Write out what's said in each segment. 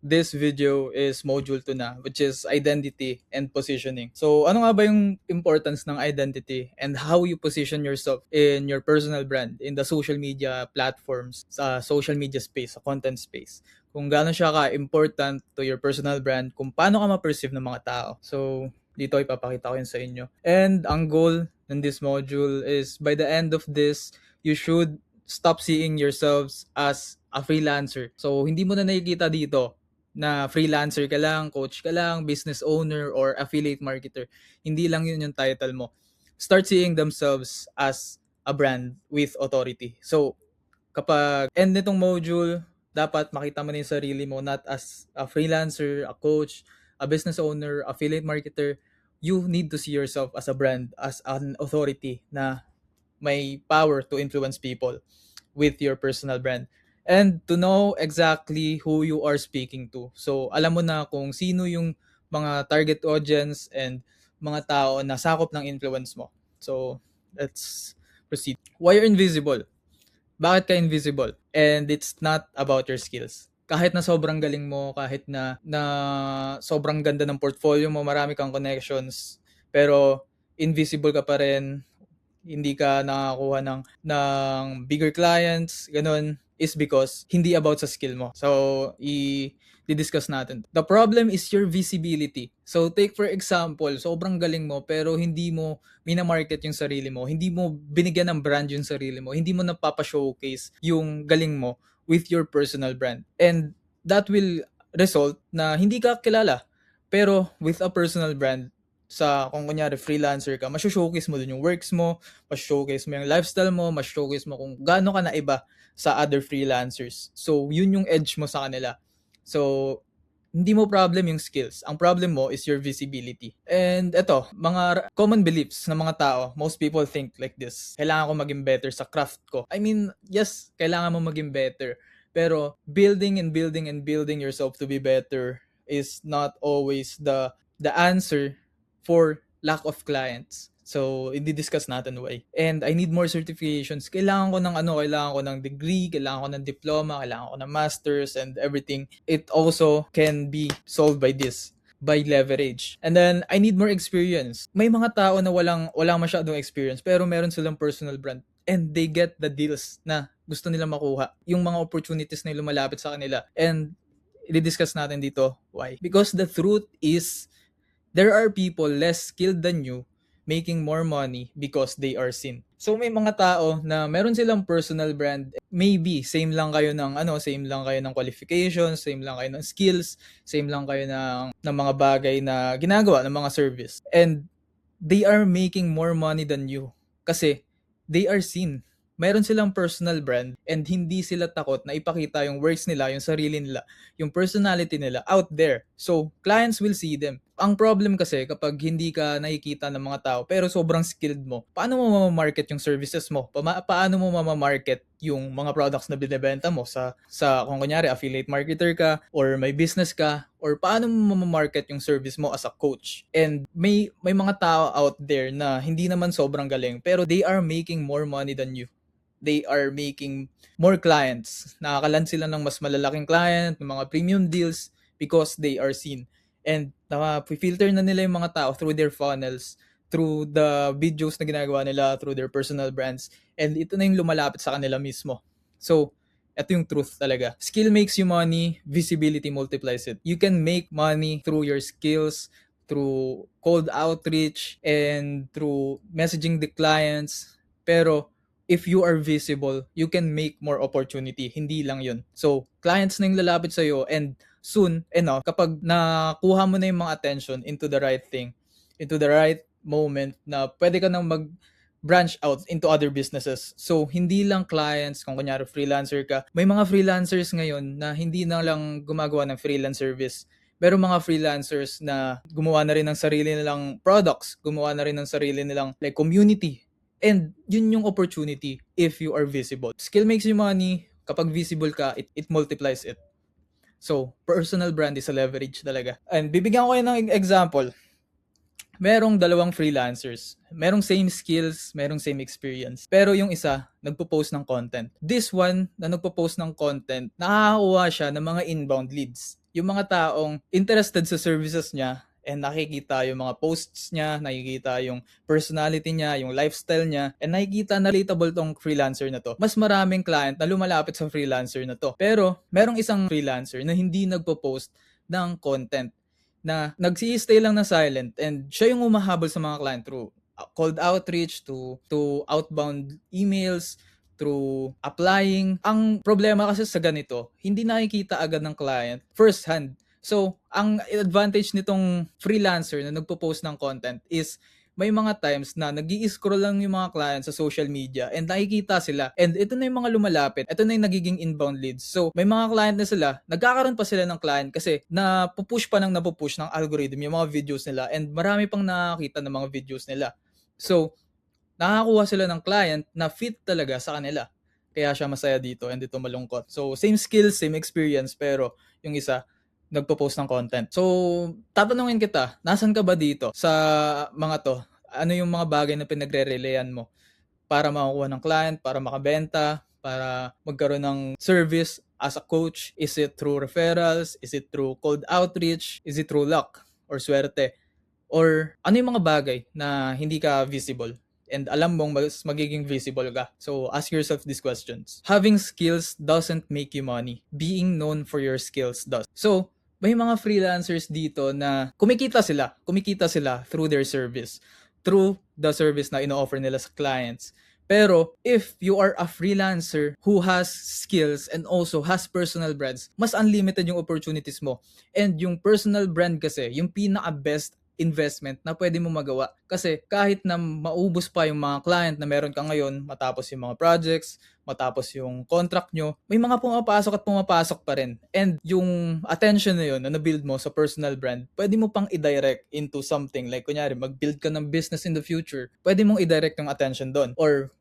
this video is module 2 na, which is identity and positioning. So, ano nga ba yung importance ng identity and how you position yourself in your personal brand in the social media platforms, sa social media space, sa content space? Kung gaano siya ka-important to your personal brand, kung paano ka ma-perceive ng mga tao. So, dito ipapakita ko yun sa inyo. And ang goal in this module is by the end of this, you should stop seeing yourselves as a freelancer. So, hindi mo na nakikita dito na freelancer ka lang, coach ka lang, business owner, or affiliate marketer. Hindi lang yun yung title mo. Start seeing themselves as a brand with authority. So, kapag end nitong module, dapat makita mo na yung sarili mo not as a freelancer, a coach, a business owner, affiliate marketer. You need to see yourself as a brand, as an authority na may power to influence people with your personal brand and to know exactly who you are speaking to. So, alam mo na kung sino yung mga target audience and mga tao na sakop ng influence mo. So, let's proceed. Why you're invisible? Bakit ka invisible? And it's not about your skills. Kahit na sobrang galing mo, kahit na sobrang ganda ng portfolio mo, marami kang connections, pero invisible ka pa rin, hindi ka nakakuha ng bigger clients, ganun, is because hindi about sa skill mo. So, i-discuss natin. The problem is your visibility. So, take for example, sobrang galing mo pero hindi mo minamarket yung sarili mo, hindi mo binigyan ng brand yung sarili mo, hindi mo napapa-showcase yung galing mo with your personal brand. And that will result na hindi ka kilala. Pero with a personal brand, sa kung kunyari freelancer ka, showcase mo dun yung works mo, showcase mo yung lifestyle mo, showcase mo kung gaano ka na iba sa other freelancers. So, yun yung edge mo sa kanila. So, hindi mo problem yung skills. Ang problem mo is your visibility. And eto, mga common beliefs ng mga tao, most people think like this. Kailangan ko maging better sa craft ko. I mean, yes, kailangan mo maging better. Pero building and building and building yourself to be better is not always the answer for lack of clients. So, i-discuss natin why. And I need more certifications. Kailangan ko ng degree, kailangan ko ng diploma, kailangan ko ng masters and everything. It also can be solved by this, by leverage. And then, I need more experience. May mga tao na walang masyadong experience, pero meron silang personal brand. And they get the deals na gusto nila makuha. Yung mga opportunities na lumalapit sa kanila. And, i-discuss natin dito why. Because the truth is, there are people less skilled than you making more money because they are seen. So may mga tao na meron silang personal brand, maybe same lang kayo ng qualifications, same lang kayo ng skills, same lang kayo ng mga bagay na ginagawa, ng mga service. And they are making more money than you kasi they are seen. Meron silang personal brand and hindi sila takot na ipakita yung works nila, yung sarili nila, yung personality nila out there. So, clients will see them. Ang problem kasi kapag hindi ka nakikita ng mga tao pero sobrang skilled mo, paano mo mamamarket yung services mo? Paano mo mamamarket yung mga products na binebenta mo sa kung kunyari affiliate marketer ka or may business ka or paano mo mamamarket yung service mo as a coach? And may mga tao out there na hindi naman sobrang galing pero they are making more money than you. They are making more clients. Nakakaland sila ng mas malalaking client, ng mga premium deals because they are seen. And filter na nila yung mga tao through their funnels, through the videos na ginagawa nila, through their personal brands. And ito na yung lumalapit sa kanila mismo. So, ito yung truth talaga. Skill makes you money, visibility multiplies it. You can make money through your skills, through cold outreach, and through messaging the clients. Pero, if you are visible, you can make more opportunity. Hindi lang yun. So, clients na yung lalapit sa'yo and soon enough, kapag nakuha mo na yung mga attention into the right thing, into the right moment na pwede ka nang mag-branch out into other businesses. So, hindi lang clients, kung kunyari freelancer ka, may mga freelancers ngayon na hindi na lang gumagawa ng freelance service. Pero mga freelancers na gumawa na rin ng sarili nilang products, gumawa na rin ng sarili nilang like community. And yun yung opportunity if you are visible. Skill makes you money. Kapag visible ka, it multiplies it. So, personal brand is a leverage talaga. And bibigyan ko kayo ng example. Merong dalawang freelancers. Merong same skills, merong same experience. Pero yung isa, nagpo-post ng content. This one, na nagpo-post ng content, nakakakuha siya ng mga inbound leads. yung mga taong interested sa services niya and nakikita yung mga posts niya, nakikita yung personality niya, yung lifestyle niya, and nakikita na relatable tong freelancer na to. Mas maraming client na lumalapit sa freelancer na to. Pero, merong isang freelancer na hindi nagpo-post ng content, na nag-stay lang na silent, and siya yung umahabol sa mga client through cold outreach, to outbound emails, through applying. Ang problema kasi sa ganito, hindi nakikita agad ng client first hand. So, ang advantage nitong freelancer na nagpo-post ng content is may mga times na nag-i-scroll lang yung mga client sa social media and nakikita sila. And ito na yung mga lumalapit. Ito na yung nagiging inbound leads. So, may mga client na sila, nagkakaroon pa sila ng client kasi napupush pa ng napupush ng algorithm yung mga videos nila, and marami pang nakakita ng mga videos nila. So, nakakuha sila ng client na fit talaga sa kanila. Kaya siya masaya dito and dito malungkot. So, same skills, same experience, pero yung isa, nagpo-post ng content. So, tatanungin kita, nasan ka ba dito sa mga to? Ano yung mga bagay na pinagre-relayan mo para makakuha ng client, para makabenta, para magkaroon ng service as a coach? Is it through referrals? Is it through cold outreach? Is it through luck or swerte? Or ano yung mga bagay na hindi ka visible and alam mong mas magiging visible ka? So, ask yourself these questions. Having skills doesn't make you money. Being known for your skills does. So, may mga freelancers dito na kumikita sila through their service, through the service na ino-offer nila sa clients. Pero if you are a freelancer who has skills and also has personal brands, mas unlimited yung opportunities mo. And yung personal brand kasi, yung pinaka-best investment na pwede mo magawa. Kasi kahit na maubos pa yung mga client na meron ka ngayon, matapos yung mga projects, matapos yung contract nyo, may mga pumapasok at pumapasok pa rin. And yung attention na yun na nabuild mo sa personal brand, pwede mo pang i-direct into something. Like kunyari, mag-build ka ng business in the future, pwede mong i-direct yung attention doon. Or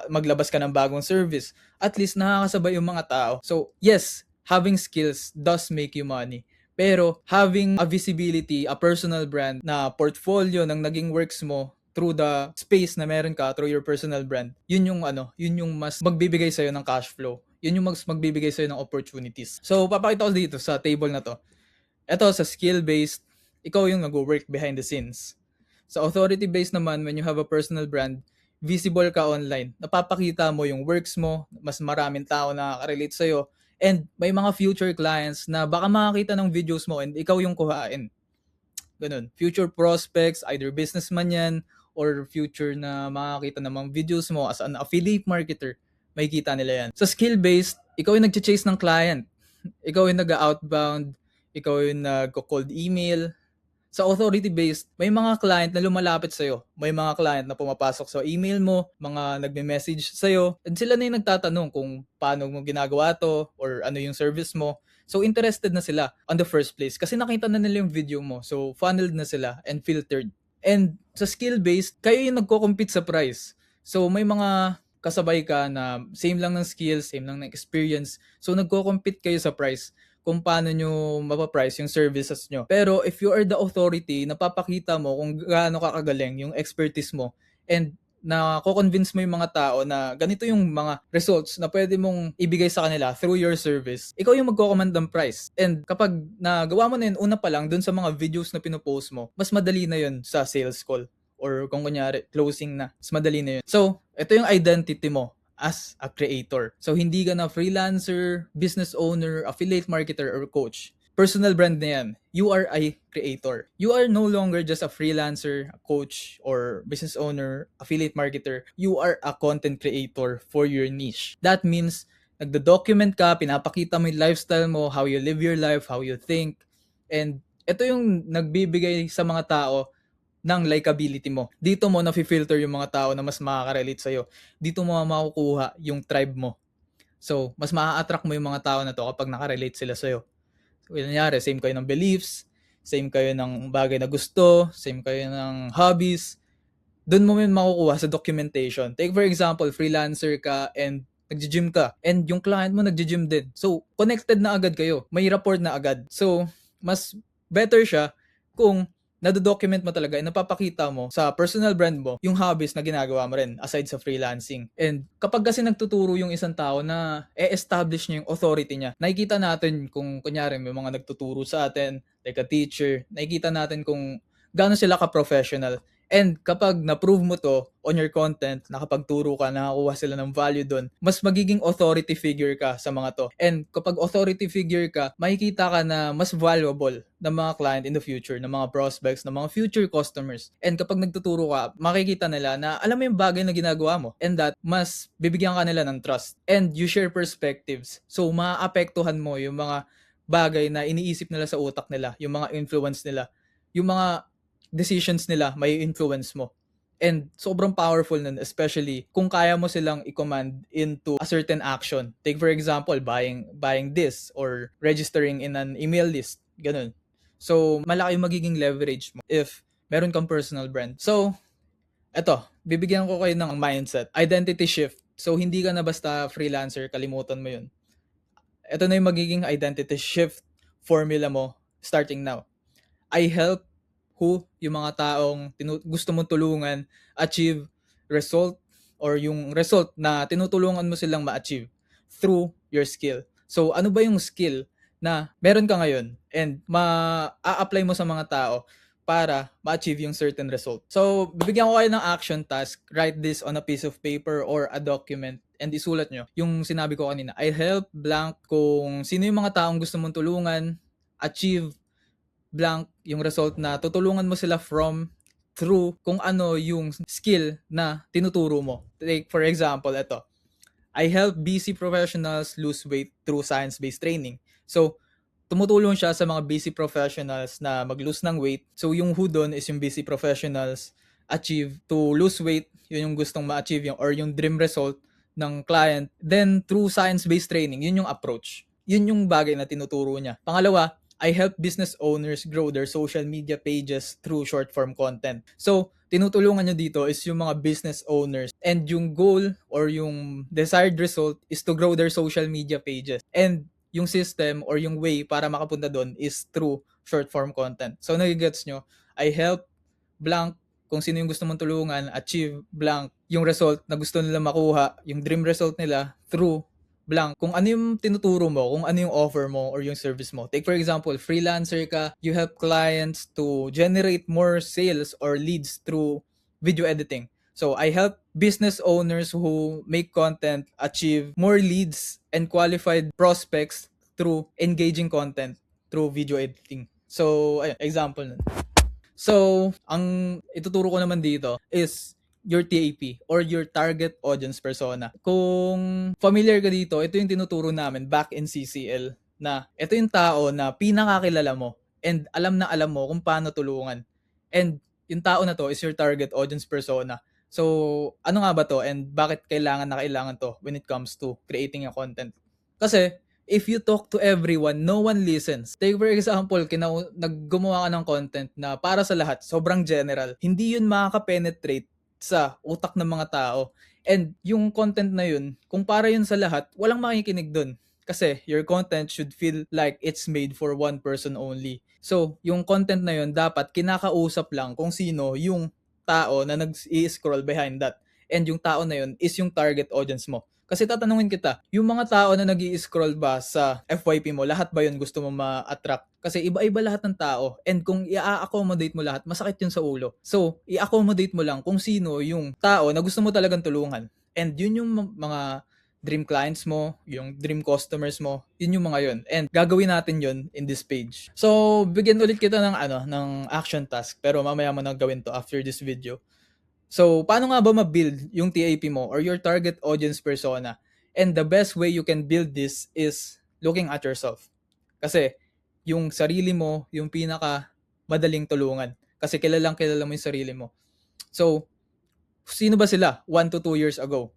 maglabas ka ng bagong service. At least nakakasabay yung mga tao. So yes, having skills does make you money. Pero having a visibility, a personal brand na portfolio ng naging works mo through the space na meron ka, through your personal brand, yun yung mas magbibigay sa'yo ng cash flow. Yun yung mas magbibigay sa'yo ng opportunities. So, papakita ko dito sa table na to. Ito, sa skill-based, ikaw yung nag-work behind the scenes. Sa authority-based naman, when you have a personal brand, visible ka online. Napapakita mo yung works mo, mas maraming tao na relate sa'yo, and may mga future clients na baka makakita ng videos mo and ikaw yung kuhain. Ganun. Future prospects, either businessman yan, or future na makakita ng mga videos mo as an affiliate marketer, may kita nila yan. Sa skill-based, ikaw yung nag-chase ng client. Ikaw yung nag-outbound, ikaw yung nag-cold email. Sa authority-based, may mga client na lumalapit sa'yo. May mga client na pumapasok sa email mo, mga nagme-message sa'yo, and sila na yung nagtatanong kung paano mo ginagawa to, or ano yung service mo. So, interested na sila on the first place kasi nakita na nila yung video mo. So, funneled na sila and filtered. And sa skill-based, kayo yung nagko-compete sa price. So, may mga kasabay ka na same lang ng skills, same lang ng experience. So, nagko-compete kayo sa price kung paano nyo mapaprice yung services nyo. Pero if you are the authority, napapakita mo kung gaano kakagaling yung expertise mo, and na-convince mo yung mga tao na ganito yung mga results na pwede mong ibigay sa kanila through your service, ikaw yung magko-command ng price. And kapag nagawa mo na yun una pa lang dun sa mga videos na pinopost mo, mas madali na yun sa sales call. Or kung kunyari, closing na, mas madali na yun. So, ito yung identity mo as a creator. So, hindi ka na freelancer, business owner, affiliate marketer, or coach. Personal brand na yan. You are a creator. You are no longer just a freelancer, a coach, or business owner, affiliate marketer. You are a content creator for your niche. That means, nagdo-document ka, pinapakita mo yung lifestyle mo, how you live your life, how you think. And ito yung nagbibigay sa mga tao ng likability mo. Dito mo na-filter yung mga tao na mas makaka-relate sa'yo. Dito mo makukuha yung tribe mo. So, mas maa-attract mo yung mga tao na to kapag nakarelate sila sa'yo. So, nangyari, same kayo ng beliefs, same kayo ng bagay na gusto, same kayo ng hobbies. Doon mo yun makukuha sa documentation. Take for example, freelancer ka and nagji-gym ka, and yung client mo nagji-gym din. So, connected na agad kayo. May rapport na agad. So, mas better siya kung nado-document mo talaga and napapakita mo sa personal brand mo yung hobbies na ginagawa mo rin aside sa freelancing. And kapag kasi nagtuturo yung isang tao na establish niya yung authority niya, nakikita natin kung kunyari may mga nagtuturo sa atin, like a teacher, nakikita natin kung gaano sila ka-professional. And kapag na-prove mo to on your content, nakapagturo ka, nakakuha sila ng value doon, mas magiging authority figure ka sa mga to. And kapag authority figure ka, makikita ka na mas valuable ng mga client in the future, ng mga prospects, ng mga future customers. And kapag nagtuturo ka, makikita nila na alam mo yung bagay na ginagawa mo and that mas bibigyan ka nila ng trust. And you share perspectives. So, maapektuhan mo yung mga bagay na iniisip nila sa utak nila, yung mga influence nila, yung mga decisions nila may influence mo. And sobrang powerful nun, especially kung kaya mo silang i-command into a certain action. Take for example, buying this or registering in an email list. Ganun. So, malaki yung magiging leverage mo if meron kang personal brand. So, eto, bibigyan ko kayo ng mindset. Identity shift. So, hindi ka na basta freelancer, kalimutan mo yun. Ito na yung magiging identity shift formula mo starting now. I help yung mga taong gusto mong tulungan achieve result or yung result na tinutulungan mo silang ma-achieve through your skill. So, ano ba yung skill na meron ka ngayon and ma-a-apply mo sa mga tao para ma-achieve yung certain result? So, bibigyan ko kayo ng action task. Write this on a piece of paper or a document and isulat nyo. Yung sinabi ko kanina, I help blank kung sino yung mga taong gusto mong tulungan achieve blank yung result na tutulungan mo sila through kung ano yung skill na tinuturo mo. Like for example, ito. I help busy professionals lose weight through science-based training. So, tumutulong siya sa mga busy professionals na mag-lose ng weight. So, yung who doon is yung busy professionals achieve to lose weight. Yun yung gustong ma-achieve or yung dream result ng client. Then, through science-based training, yun yung approach. Yun yung bagay na tinuturo niya. Pangalawa, I help business owners grow their social media pages through short-form content. So, tinutulungan nyo dito is yung mga business owners and yung goal or yung desired result is to grow their social media pages. And yung system or yung way para makapunta doon is through short-form content. So, nagigets nyo, I help blank kung sino yung gusto mong tulungan, achieve blank yung result na gusto nila makuha, yung dream result nila through blank. Kung ano yung tinuturo mo, kung ano yung offer mo or yung service mo. Take for example, freelancer ka, you help clients to generate more sales or leads through video editing. So, I help business owners who make content achieve more leads and qualified prospects through engaging content through video editing. So, ayun, example nun. So, ang ituturo ko naman dito is your TAP or your target audience persona. Kung familiar ka dito, ito yung tinuturo namin back in CCL na ito yung tao na pinakakilala mo and alam na alam mo kung paano tulungan. And yung tao na to is your target audience persona. So, ano nga ba to and bakit kailangan na kailangan to when it comes to creating a content? Kasi, if you talk to everyone, no one listens. Take for example, naggumawa ka ng content na para sa lahat, sobrang general. Hindi yun makaka-penetrate sa utak ng mga tao. And yung content na yun, kung para yun sa lahat, walang makikinig dun. Kasi your content should feel like it's made for one person only. So, yung content na yun, dapat kinakausap lang kung sino yung tao na nag-i-scroll behind that. And yung tao na yun is yung target audience mo. Kasi tatanungin kita, yung mga tao na nag-i-scroll ba sa FYP mo, lahat ba yun gusto mo ma-attract? Kasi iba-iba lahat ng tao. And kung i-accommodate mo lahat, masakit yun sa ulo. So, i-accommodate mo lang kung sino yung tao na gusto mo talagang tulungan. And yun yung mga dream clients mo, yung dream customers mo, yun yung mga yun. And gagawin natin yun in this page. So, bigyan ulit kita ng action task. Pero mamaya mo na gawin to after this video. So, paano nga ba ma-build yung TAP mo or your target audience persona? And the best way you can build this is looking at yourself. Kasi, yung sarili mo, yung pinaka madaling tulungan. Kasi kilala mo yung sarili mo. So, sino ba sila 1 to 2 years ago?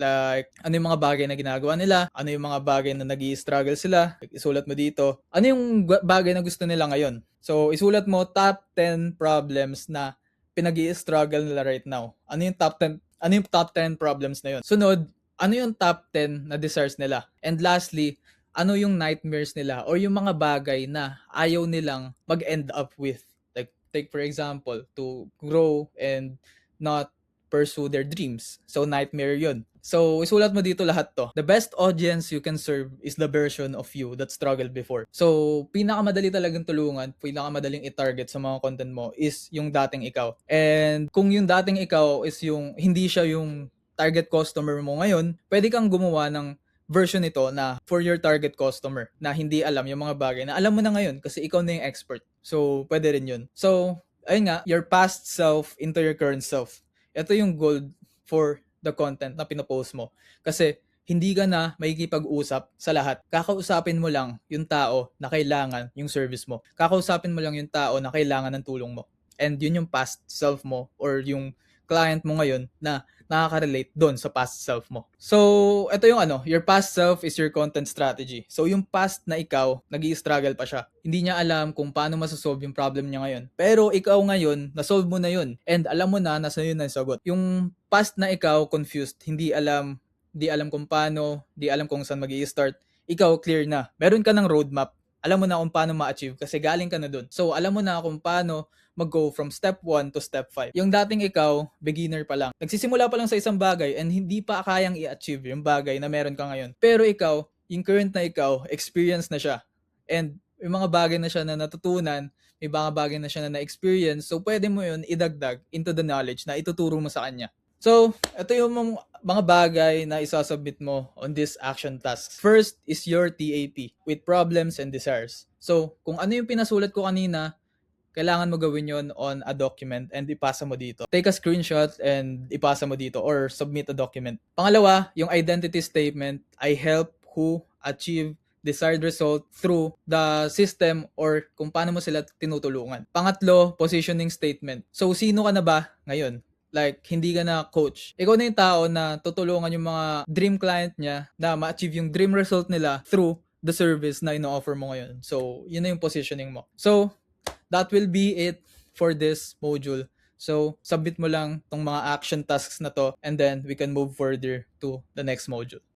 Like, ano yung mga bagay na ginagawa nila? Ano yung mga bagay na nag-i-struggle sila? Isulat mo dito. Ano yung bagay na gusto nila ngayon? So, isulat mo top 10 problems na pinag-i-struggle nila right now. Ano yung top 10 problems na yun? Sunod, ano yung top 10 na desires nila? And lastly, ano yung nightmares nila or yung mga bagay na ayaw nilang mag-end up with? Like, take for example, to grow and not pursue their dreams. So nightmare yun. So isulat mo dito lahat to. The best audience you can serve is the version of you that struggled before. So pinakamadali talagang tulungan, pinakamadaling i-target sa mga content mo is yung dating ikaw. And kung yung dating ikaw is yung hindi siya yung target customer mo ngayon, pwede kang gumawa ng version nito na for your target customer na hindi alam yung mga bagay na alam mo na ngayon kasi ikaw na yung expert. So, pwede rin yun. So, ayun nga, your past self into your current self. Ito yung goal for the content na pinopost mo. Kasi, hindi ka na makikipag-usap sa lahat. Kakausapin mo lang yung tao na kailangan yung service mo. Kakausapin mo lang yung tao na kailangan ng tulong mo. And yun yung past self mo or yung client mo ngayon na nakaka-relate doon sa past self mo. So, ito yung your past self is your content strategy. So, yung past na ikaw, nag-i-struggle pa siya. Hindi niya alam kung paano masasolve yung problem niya ngayon. Pero ikaw ngayon, nasolve mo na yun. And alam mo na, nasa yun na yung sagot. Yung past na ikaw, confused, hindi alam kung paano, di alam kung saan mag-i-start. Ikaw, clear na. Meron ka ng roadmap. Alam mo na kung paano ma-achieve kasi galing ka na dun. So, alam mo na kung paano mag-go from step 1 to step 5. Yung dating ikaw, beginner pa lang. Nagsisimula pa lang sa isang bagay and hindi pa kayang i-achieve yung bagay na meron ka ngayon. Pero ikaw, yung current na ikaw, experience na siya. And yung mga bagay na siya na natutunan, may mga bagay na siya na na-experience, so pwede mo yun idagdag into the knowledge na ituturo mo sa kanya. So, ito yung mga bagay na isasubmit mo on this action tasks. First is your TAP with problems and desires. So, kung ano yung pinasulat ko kanina, kailangan mo gawin yon on a document and ipasa mo dito. Take a screenshot and ipasa mo dito or submit a document. Pangalawa, yung identity statement, I help who achieve desired result through the system or kung paano mo sila tinutulungan. Pangatlo, positioning statement. So, sino ka na ba ngayon? Like, hindi ka na coach. Ikaw na yung tao na tutulungan yung mga dream client niya na ma-achieve yung dream result nila through the service na ino-offer mo ngayon. So, yun na yung positioning mo. So, that will be it for this module. So, submit mo lang tong mga action tasks na to and then we can move further to the next module.